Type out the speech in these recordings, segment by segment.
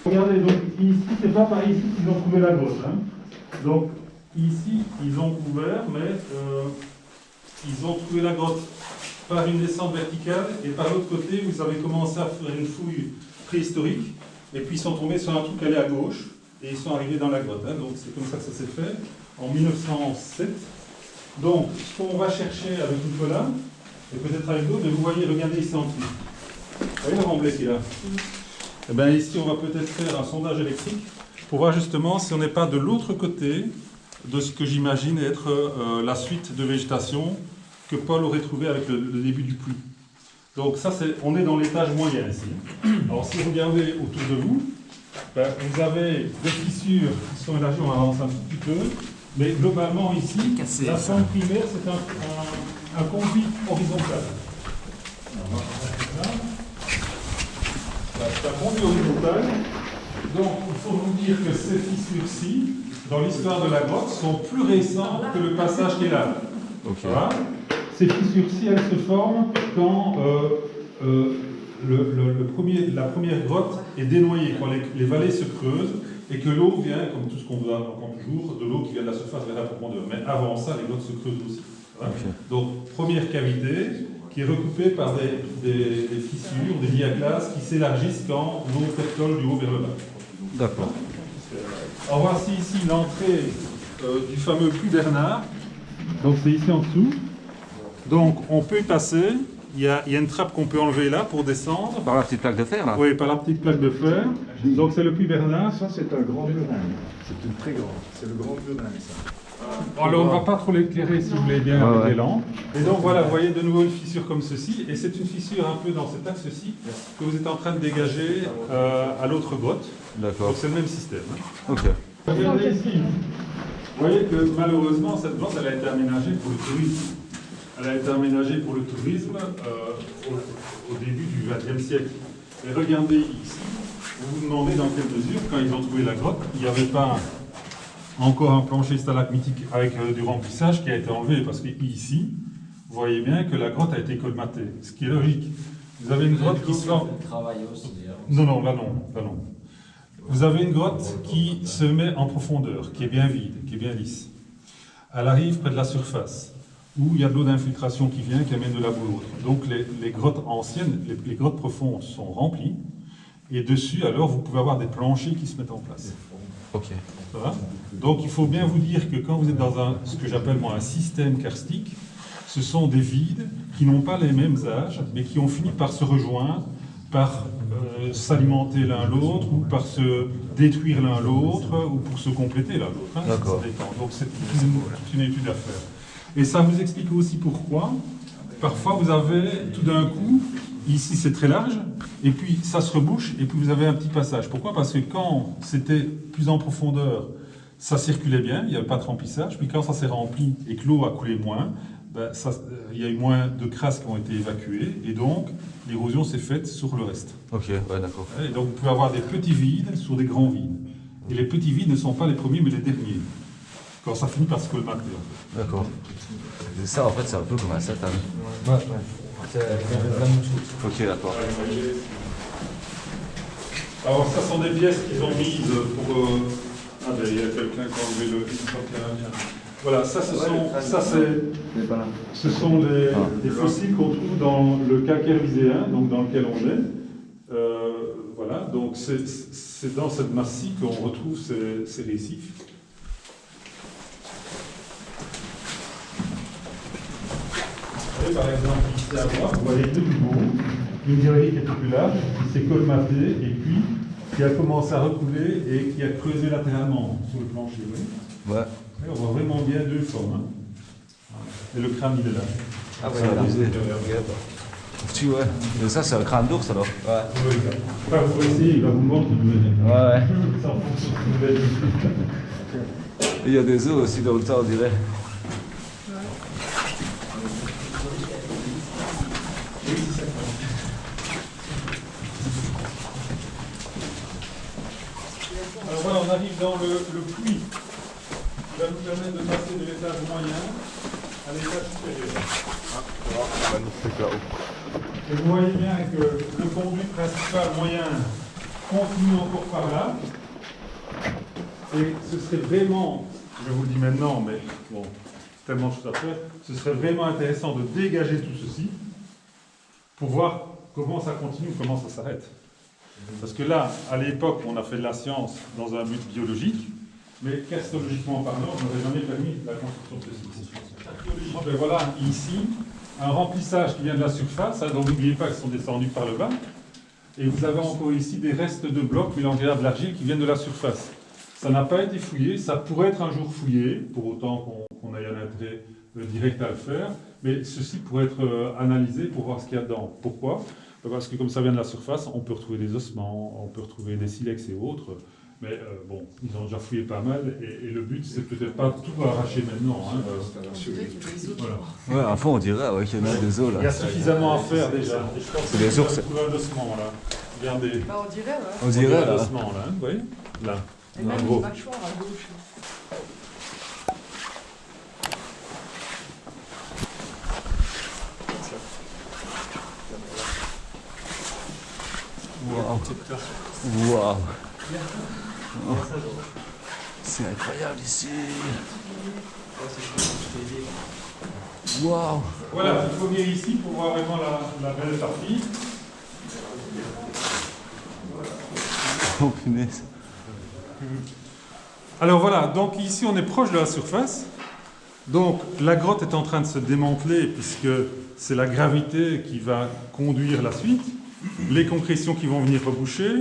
Regardez, donc ici, c'est pas par ici qu'ils ont trouvé la grotte. Hein. Donc ici, ils ont couvert, mais ils ont trouvé la grotte par une descente verticale, et par l'autre côté, vous avez commencé à faire une fouille préhistorique, et puis ils sont tombés sur un truc qui allait à gauche, et ils sont arrivés dans la grotte. Hein. Donc c'est comme ça que ça s'est fait, en 1907. Donc, ce qu'on va chercher avec Nicolas, et peut-être avec d'autres, vous voyez, regardez ici en dessous. Vous voyez le remblai qu'il a? Eh bien, ici, on va peut-être faire un sondage électrique pour voir justement si on n'est pas de l'autre côté de ce que j'imagine être la suite de végétation que Paul aurait trouvé avec le début du puits. Donc ça, on est dans l'étage moyen ici. Alors si vous regardez autour de vous, ben, vous avez des fissures qui sont élargies, on avance un tout petit peu, mais globalement ici, la forme primaire, c'est un conduit horizontal. C'est un conduit horizontal. Donc, il faut vous dire que ces fissures-ci, dans l'histoire de la grotte, sont plus récentes que le passage qui est là. Okay. Voilà. Ces fissures-ci, elles se forment quand la première grotte est dénoyée, quand les vallées se creusent et que l'eau vient, comme tout ce qu'on entend toujours, de l'eau qui vient de la surface vers la profondeur. Mais avant ça, les grottes se creusent aussi. Voilà. Okay. Donc, première cavité qui est recoupée par des fissures, des diaclases qui s'élargissent quand l'eau percole du haut vers le bas. D'accord. Alors voici ici l'entrée du fameux puits Bernard. Donc c'est ici en dessous. Donc on peut y passer. Il y a une trappe qu'on peut enlever là pour descendre. Par la petite plaque de fer là? Oui, par la petite plaque de fer. Donc c'est le puits Bernard. Ça c'est un grand burin. C'est une très grande. C'est le grand burin ça. Alors on ne va pas trop l'éclairer si vous voulez bien avec les lampes. Et donc voilà, vous voyez de nouveau une fissure comme ceci. Et c'est une fissure un peu dans cet axe-ci que vous êtes en train de dégager à l'autre grotte. D'accord. Donc c'est le même système. Ok. Regardez ici. Vous voyez que malheureusement cette grotte elle a été aménagée pour le tourisme. Elle a été aménagée pour le tourisme au début du XXe siècle. Et regardez ici, vous vous demandez dans quelle mesure, quand ils ont trouvé la grotte, il n'y avait pas encore un plancher stalagmitique avec du remplissage qui a été enlevé, parce qu'ici, vous voyez bien que la grotte a été colmatée, ce qui est logique. Vous avez une grotte qui se forme... Non, là non. Vous avez une grotte qui se met en profondeur, qui est bien vide, qui est bien lisse. Elle arrive près de la surface, où il y a de l'eau d'infiltration qui vient, qui amène de la boue. Donc les grottes anciennes, les grottes profondes sont remplies, et dessus, alors, vous pouvez avoir des planchers qui se mettent en place. Ok. Ça va ? Donc il faut bien vous dire que quand vous êtes dans ce que j'appelle moi un système karstique, ce sont des vides qui n'ont pas les mêmes âges, mais qui ont fini par se rejoindre, par s'alimenter l'un l'autre, ou par se détruire l'un l'autre, ou pour se compléter l'un l'autre. Hein, d'accord. Donc c'est toute une étude à faire. Et ça vous explique aussi pourquoi, parfois vous avez tout d'un coup, ici c'est très large, et puis ça se rebouche, et puis vous avez un petit passage. Pourquoi? Parce que quand c'était plus en profondeur, ça circulait bien, il n'y avait pas de remplissage, puis quand ça s'est rempli et que l'eau a coulé moins, il y a eu moins de crasses qui ont été évacuées, et donc l'érosion s'est faite sur le reste. Ok, ouais, d'accord. Et donc vous pouvez avoir des petits vides sur des grands vides. Et les petits vides ne sont pas les premiers, mais les derniers. Quand ça finit par se colmater, en fait. D'accord. Et ça, en fait, c'est un peu comme un satan. Ouais. C'est la même chose. Ok, d'accord. Alors ça sont des pièces qu'ils ont mises pour... Ah ben il y a quelqu'un qui a enlevé le... Voilà, ce sont les fossiles qu'on trouve dans le calcaire viséen, donc dans lequel on est. Voilà, donc c'est dans cette masse-ci qu'on retrouve ces récifs. Et par exemple, ici à droite, vous voyez de nouveau une galerie qui était plus large, qui s'est colmatée et puis qui a commencé à recouler et qui a creusé latéralement sur le plancher. Oui. Ouais. Et on voit vraiment bien deux formes. Hein. Et le crâne, il est là. Ah ouais, tu vois. Mais ça, c'est un crâne d'ours alors. Ouais. Oui. Enfin, vous pouvez essayer, il va vous montrer tout de suite. Ouais. Ça en fonction de ce que vous avez. Il y a des os aussi dans le temps, on dirait. arrive dans le puits qui va nous permettre de passer de l'étage moyen à l'étage supérieur. Magnifique là-haut. Et vous voyez bien que le conduit principal moyen continue encore par là. Et ce serait vraiment, je vous le dis maintenant, mais bon, tellement de choses à faire, ce serait vraiment intéressant de dégager tout ceci pour voir comment ça continue, comment ça s'arrête. Parce que là, à l'époque, on a fait de la science dans un but biologique, mais castologiquement parlant, on n'aurait jamais permis la construction de ceci. Archéologiquement, ben voilà, ici, un remplissage qui vient de la surface, hein, donc n'oubliez pas qu'ils sont descendus par le bas, et vous avez encore ici des restes de blocs mélangés à de l'argile qui viennent de la surface. Ça n'a pas été fouillé, ça pourrait être un jour fouillé, pour autant qu'on ait un intérêt direct à le faire, mais ceci pourrait être analysé pour voir ce qu'il y a dedans. Pourquoi ? Parce que comme ça vient de la surface, on peut retrouver des ossements, on peut retrouver des silex et autres, mais bon, ils ont déjà fouillé pas mal, et le but, c'est peut-être pas tout arracher maintenant. Hein, Ouais, à fond, on dirait ouais, qu'il y en a des os là. Il y a suffisamment à faire déjà. Et je pense C'est des ours. trouver un ossement là. Regardez. Bah, on dirait, ouais. On dirait un là. ossement là, vous voyez ? Là. Et même gros. une mâchoire à gauche. Waouh. Waouh. Oh. C'est incroyable ici. Waouh. Voilà, il faut venir ici pour voir vraiment la belle partie. Oh punaise. Alors voilà, donc ici on est proche de la surface. Donc la grotte est en train de se démanteler puisque c'est la gravité qui va conduire la suite. Les concrétions qui vont venir reboucher,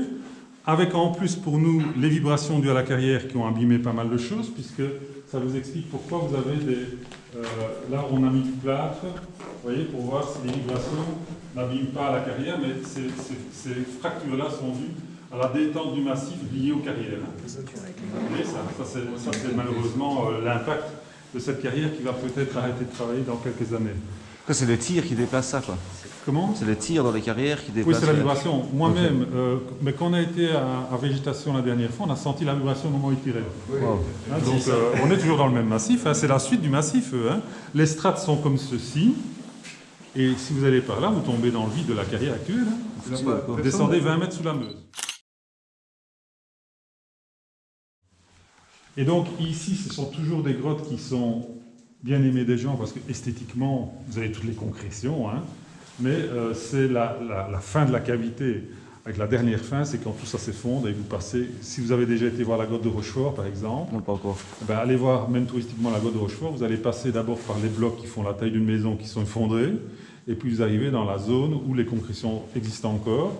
avec en plus pour nous les vibrations dues à la carrière qui ont abîmé pas mal de choses, puisque ça vous explique pourquoi vous avez des... là on a mis du plâtre, vous voyez, pour voir si les vibrations n'abîment pas la carrière, mais ces fractures-là sont dues à la détente du massif lié aux carrières. Vous voyez, ça c'est malheureusement l'impact de cette carrière qui va peut-être arrêter de travailler dans quelques années. C'est le tir qui déplace ça quoi. Comment ? C'est le tir dans les carrières qui Oui, déplace. c'est la vibration. Moi-même, mais quand on a été à végétation la dernière fois, on a senti la vibration au moment où il tirait. Wow. Hein, donc on est toujours dans le même massif, hein, c'est la suite du massif. Hein. Les strates sont comme ceci, et si vous allez par là, vous tombez dans le vide de la carrière actuelle. Hein. Vous descendez 20 mètres sous la Meuse. Et donc ici, ce sont toujours des grottes qui sont bien aimées des gens, parce que esthétiquement, vous avez toutes les concrétions, hein, mais c'est la fin de la cavité. Avec la dernière fin, c'est quand tout ça s'effondre et vous passez... Si vous avez déjà été voir la grotte de Rochefort, par exemple, Non, pas encore. ben, allez voir même touristiquement la grotte de Rochefort, vous allez passer d'abord par les blocs qui font la taille d'une maison qui sont effondrés, et puis vous arrivez dans la zone où les concrétions existent encore,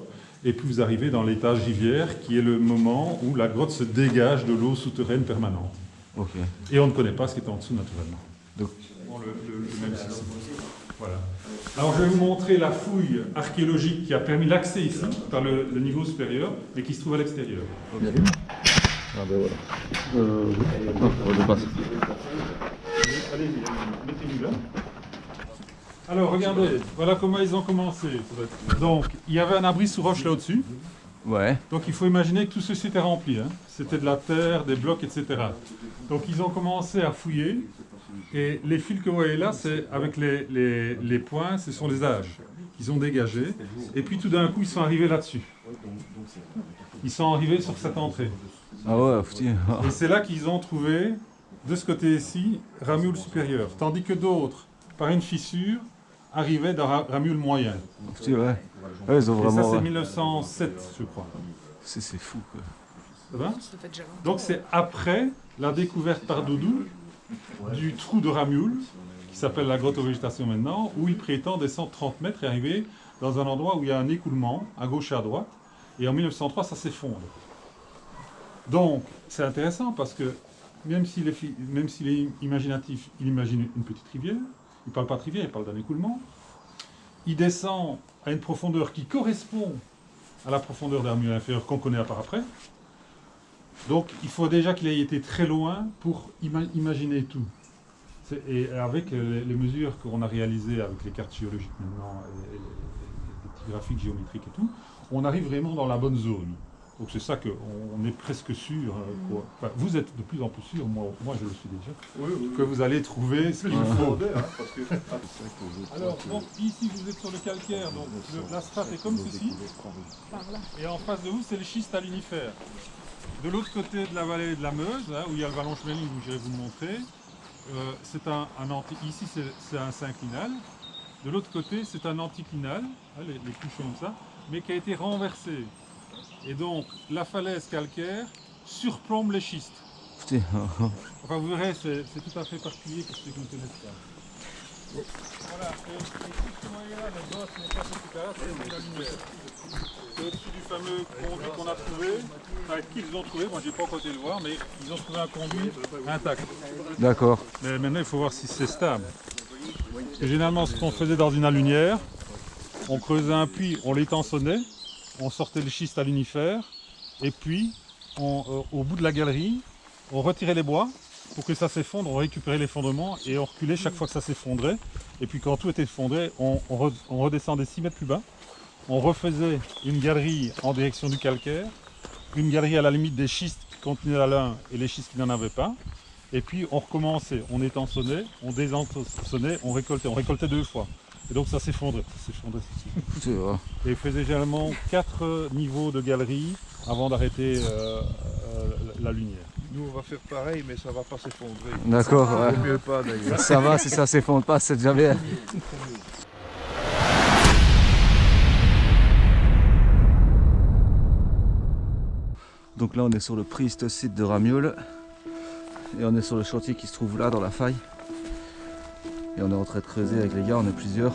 et puis vous arrivez dans l'étage rivière, qui est le moment où la grotte se dégage de l'eau souterraine permanente. Ok. Et on ne connaît pas ce qui est en dessous naturellement. Donc, Le même souci. Voilà. Alors je vais vous montrer la fouille archéologique qui a permis l'accès ici, par le niveau supérieur, mais qui se trouve à l'extérieur. ah ben voilà. On passe. Allez-y, mettez-vous là. Alors regardez, voilà comment ils ont commencé. Donc il y avait un abri sous roche là au-dessus. Ouais. Donc il faut imaginer que tout ceci était rempli. Hein. C'était de la terre, des blocs, etc. Donc ils ont commencé à fouiller. Et les fils que vous voyez là, c'est avec les points, ce sont les âges qu'ils ont dégagés. Et puis tout d'un coup, ils sont arrivés là-dessus. Ils sont arrivés sur cette entrée. Ah ouais, putain. Et c'est là qu'ils ont trouvé, de ce côté-ci, Ramule supérieur. Tandis que d'autres, par une fissure, arrivaient dans Ramule moyen. Putain, ouais. Ouais, ils ont Et ça, vraiment. c'est 1907, je crois. C'est fou quoi. Ça va ? Ça fait déjà longtemps. Donc c'est après la découverte par Doudou du trou de Ramule, qui s'appelle la grotte aux végétations maintenant, où il prétend descendre 30 mètres et arriver dans un endroit où il y a un écoulement, à gauche et à droite. Et en 1903, ça s'effondre. Donc, c'est intéressant parce que même s'il est imaginatif, il imagine une petite rivière. Il ne parle pas de rivière, il parle d'un écoulement. Il descend à une profondeur qui correspond à la profondeur d'un Ramule inférieur qu'on connaît à part après. Donc, il faut déjà qu'il ait été très loin pour imaginer tout. Et avec les mesures qu'on a réalisées avec les cartes géologiques maintenant, et les petits graphiques géométriques et tout, on arrive vraiment dans la bonne zone. Donc c'est ça qu'on est presque sûr, enfin, vous êtes de plus en plus sûr, moi je le suis déjà, que vous allez trouver ce qu'il faut. Alors donc ici vous êtes sur le calcaire, donc la strate est comme ceci, et en face de vous c'est le schiste alinifère. De l'autre côté de la vallée de la Meuse, hein, où il y a le vallon Schmeling, où je vais vous le montrer, c'est ici c'est un synclinal, de l'autre côté c'est un anticlinal, hein, les couches comme ça, mais qui a été renversé. Et donc la falaise calcaire surplombe les schistes. Putain. Enfin vous verrez, c'est tout à fait particulier pour ceux qui ne connaissent pas. Voilà, et tout ce que vous voyez là, les bosses, les cases, etc., c'est la lumière. C'est au-dessus du fameux conduit qu'on a trouvé, enfin qu'ils ont trouvé, moi j'ai pas encore été le voir, mais ils ont trouvé un conduit intact. D'accord. Mais maintenant il faut voir si c'est stable. Parce que généralement ce qu'on faisait dans une alunière, on creusait un puits, on l'étançonnait, on sortait le schiste alinifère, et puis au bout de la galerie, on retirait les bois pour que ça s'effondre, on récupérait l'effondrement et on reculait chaque fois que ça s'effondrait. Et puis quand tout était effondré, on redescendait 6 mètres plus bas, on refaisait une galerie en direction du calcaire, une galerie à la limite des schistes qui contenaient la lin et les schistes qui n'en avaient pas, et puis on recommençait, on étançonnait, on désençonnait, on récoltait 2 fois. Et donc ça s'effondrait. C'est vrai. Et il faisait généralement 4 niveaux de galerie avant d'arrêter la lumière. Nous, on va faire pareil, mais ça va pas s'effondrer. D'accord, ouais. Vaut mieux pas d'ailleurs. Ça va, si ça s'effondre pas, c'est déjà bien. Donc là on est sur le préhistocide de Ramioles et on est sur le chantier qui se trouve là dans la faille. Et on est en train de creuser avec les gars, on est plusieurs.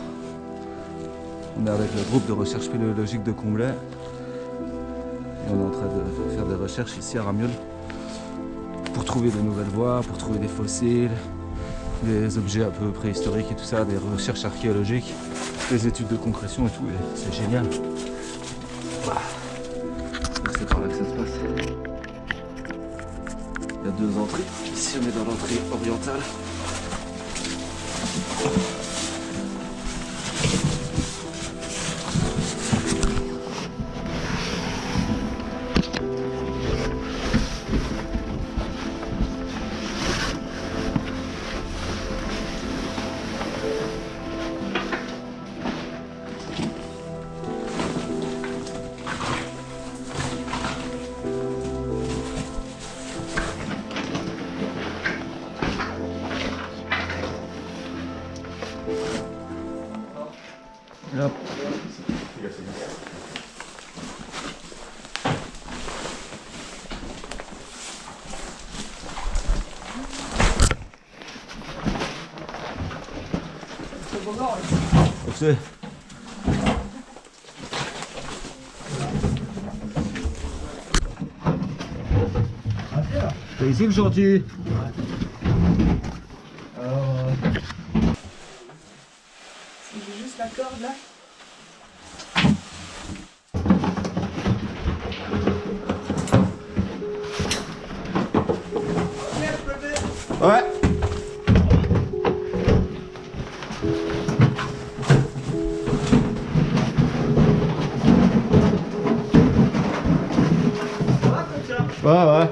On est avec le groupe de recherche spéléologique de Comblain. Et on est en train de faire des recherches ici à Ramioles pour trouver de nouvelles voies, pour trouver des fossiles, des objets un peu préhistoriques et tout ça, des recherches archéologiques, des études de concrétion et tout, et c'est génial. Bah. C'est par là que ça se passe. Il y a 2 entrées. Ici on est dans l'entrée orientale. Hop. Ok. C'est ici le chantier. J'ai juste la corde là. Ouais. Ouais.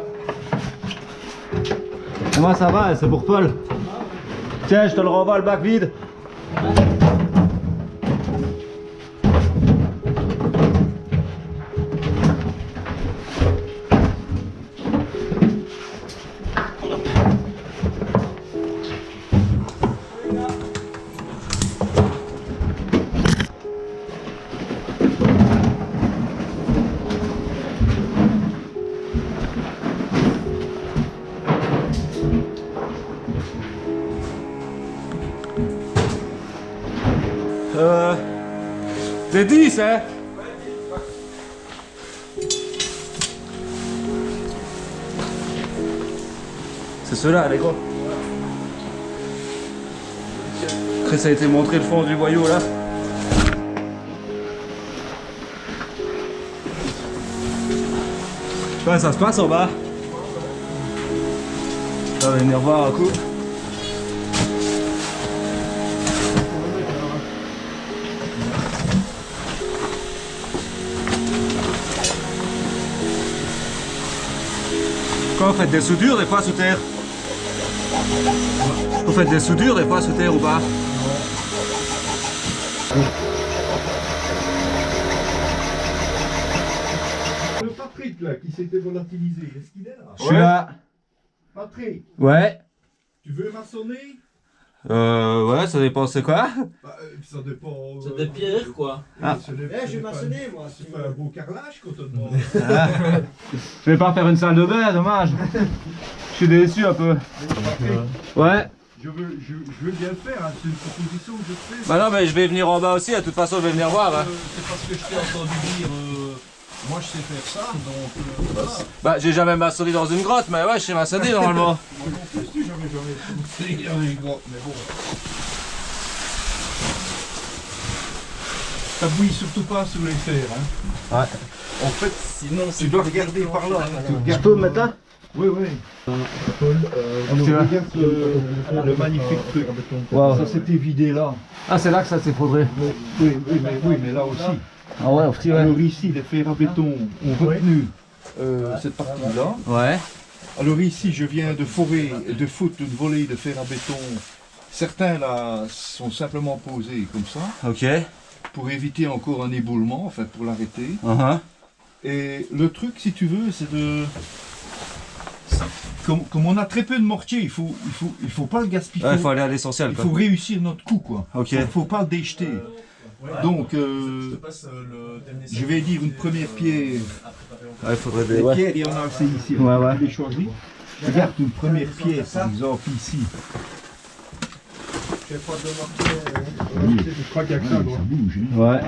Comment ça va? C'est pour Paul. Tiens, je te le renvoie le bac vide. C'est 10, hein? C'est ceux-là, les gros. Après, ça a été montré le fond du boyau, là. Ouais, ça se passe en bas. On va venir voir un coup. Quoi, vous faites des soudures des fois sous terre? Vous faites des soudures des fois sous terre ou pas? Le Patrick là qui s'était volatilisé, est-ce qu'il est là? Je suis là. Patrick, Ouais. tu veux maçonner? Ouais, ça dépend c'est quoi? Bah, ça dépend. C'est des pierres quoi. Ah. J'ai maçonné moi. C'est pas un beau carrelage qu'on te demande. Je vais pas faire une salle de bain, dommage. Je suis déçu un peu. Ouais. Je veux bien le faire, hein. C'est une proposition que je te fais. Bah non, mais je vais venir en bas aussi, de toute façon je vais venir voir. Hein. C'est parce que je t'ai entendu dire, moi je sais faire ça, donc voilà. Bah j'ai jamais maçonné dans une grotte, mais ouais, je sais maçonner normalement. Moi non plus, tu jamais maçonné dans les grottes, mais bon. T'appuies surtout pas sur les fers, hein. Ouais. En fait, sinon tu dois regarder par là. Je peux me mettre là? Oui, oui. Paul, regarde le magnifique truc. Wow. Ça s'était vidé là. Ah, c'est là que ça s'est faudré. Oui, mais là aussi. Ah ouais, petit ouais. Alors ici, les fers à béton ont retenu cette partie-là. Ouais. Alors ici, je viens de forer, de foutre une volée de fer à béton. Certains là sont simplement posés comme ça, Ok. pour éviter encore un éboulement, en fait, pour l'arrêter. Et le truc, si tu veux, c'est de... Comme on a très peu de mortier, il faut pas le gaspiller. Ouais, il faut aller à l'essentiel. Il faut réussir notre coup, quoi. Ok. Il faut pas le déjeter. Donc, je vais dire une première pierre. Ouais, il faudrait Les pierres, il y en a assez ici. Ouais, ouais. Je les choisis. Regarde une première pierre, par exemple, ici. Oui, je crois qu'il y a que ça, quoi. Ça bouge, hein. Ouais.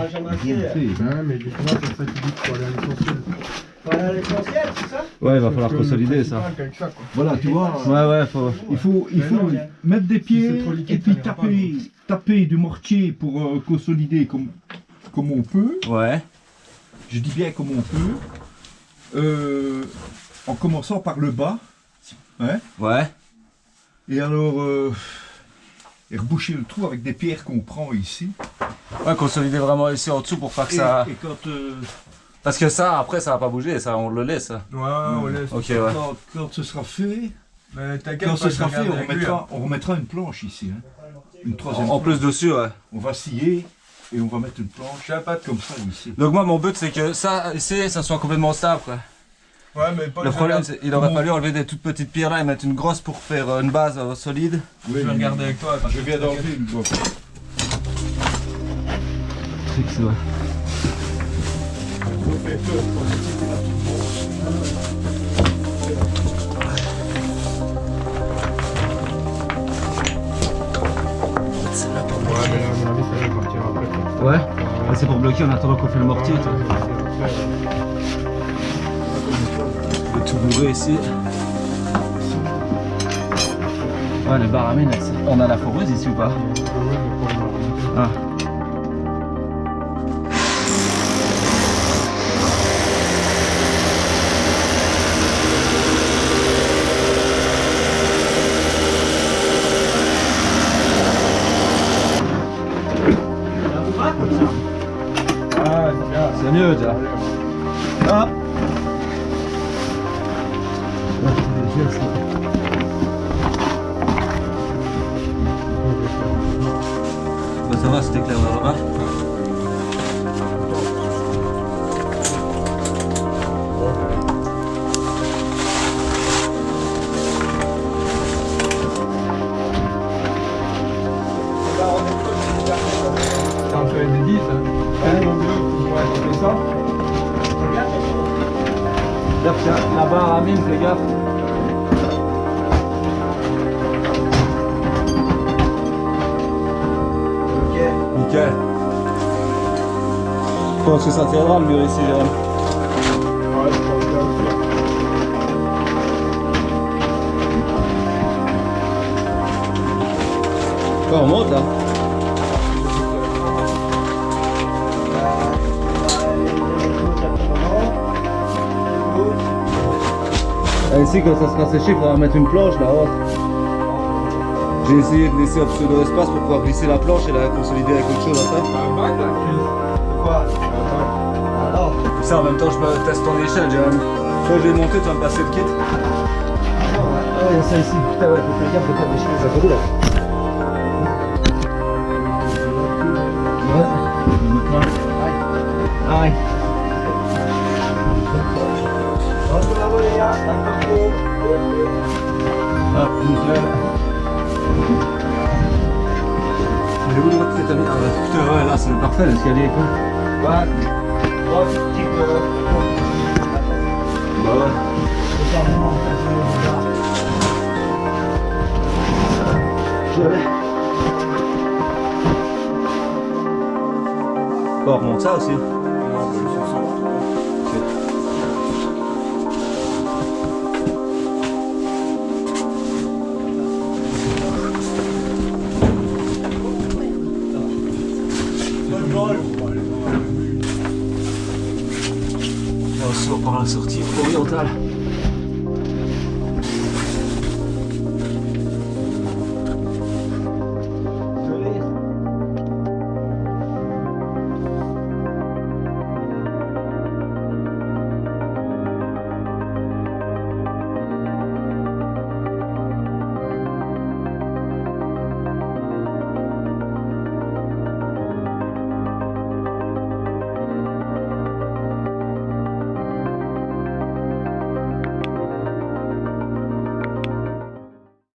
Bien fait. Hein, mais justement, c'est ça qui dit qu'il faut aller à l'essentiel. Voilà l'essentiel, c'est ça? Ouais, il va falloir C'est consolider le ça. principal qu'avec ça, quoi. Voilà, tu vois. Ouais, ouais, faut. Il faut mettre des Si pieds c'est trop liquide, et puis ça n'ira pas, taper du mortier pour consolider comme on peut. Ouais. Je dis bien comme on peut. En commençant par le bas. Hein, Ouais. et alors, et reboucher le trou avec des pierres qu'on prend ici. Ouais, consolider vraiment ici en dessous pour pas que ça. Et quand, Parce que ça, après, ça va pas bouger, ça, on le laisse. Ouais, on laisse. Ok, ouais. quand ce sera fait, Mais t'inquiète quand pas, ce je sera fait, regarde avec lui, hein. on remettra une planche ici. Hein. Une troisième En plus planche. dessus, ouais. On va scier et on va mettre une planche comme ça ici. Donc moi, mon but, c'est que ça, ici, ça soit complètement stable, quoi. Ouais, mais Paul, Le je problème, regarde- c'est qu'il aurait fallu enlever des toutes petites pierres là et mettre une grosse pour faire une base solide. je vais regarder avec toi. Je viens d'enlever une grosse. Fixe, ouais. Ouais, mais là, à mon avis, ça va partir après, quoi. Ouais. Ah, c'est pour bloquer en attendant qu'on fait le mortier. Ouais, tu vois. ouais, Je vais tout bourrer ici. Ouais, le bar amène. On a la foreuse ici ou pas? Ah. Ah, c'est bien. C'est mieux déjà. Ah. Bah, ça va, c'était clair là-bas. C'est un peu des 10, hein. Ouais, tu fais ça. La barre à mine, fais gaffe. Nickel. Je pense que ça tiendra le mur ici, Jérôme. Ouais, je pense bien aussi. Quoi, on monte là? Et ici, quand ça sera séché, il faudra mettre une planche là haute. J'ai essayé de laisser un peu d'espace pour pouvoir glisser la planche et la consolider avec autre chose après. Un bac là, Chris. Quoi? Ça, en même temps, je me teste ton échelle, Jérôme. Quand je vais monter, tu vas me passer le kit. ouais, il y a ça ici. Putain, ouais, faut faire gaffe de pas déchirer sa photo là. Ouais. Ouais. Bravo les gars, un parcours. Hop, nickel. Il est où le vote que t'as mis? Ah bah putain, ouais, là c'est parfait l'escalier quoi. Ouais. Trois petits Bah ouais. Bon, on remonte ça aussi. Là, on sort par la sortie orientale.